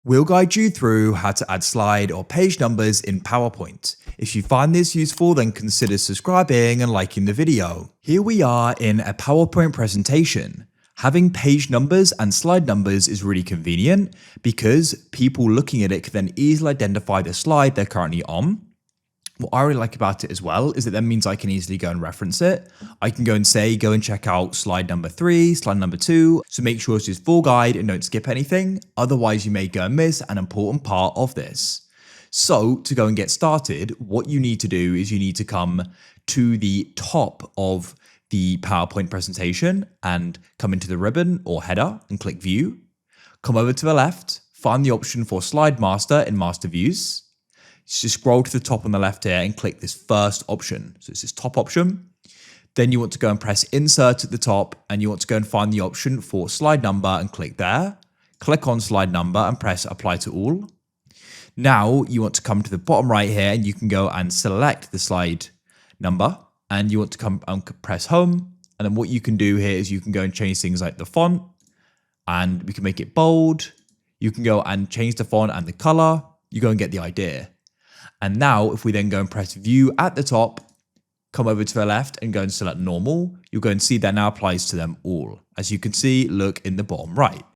We'll guide you through how to add slide or page numbers in PowerPoint. If you find this useful, then consider subscribing and liking the video. Here we are in a PowerPoint presentation. Having page numbers and slide numbers is really convenient because people looking at it can then easily identify the slide they're currently on. What I really like about it as well is that means I can easily go and reference it. I can go and say, go and check out slide number 3, slide number 2. So make sure it's just full guide and don't skip anything. Otherwise you may go and miss an important part of this. So to go and get started, what you need to do is you need to come to the top of the PowerPoint presentation and come into the ribbon or header and click view. Come over to the left, find the option for slide master in master views. Just scroll to the top on the left here and click this first option. So it's this top option. Then you want to go and press insert at the top and you want to go and find the option for slide number and click there. Click on slide number and press apply to all. Now you want to come to the bottom right here and you can go and select the slide number and you want to come and press home. And then what you can do here is you can go and change things like the font and we can make it bold. You can go and change the font and the color. You go and get the idea. And now if we then go and press view at the top, come over to the left and go and select normal, you'll go and see that now applies to them all. As you can see, look in the bottom right.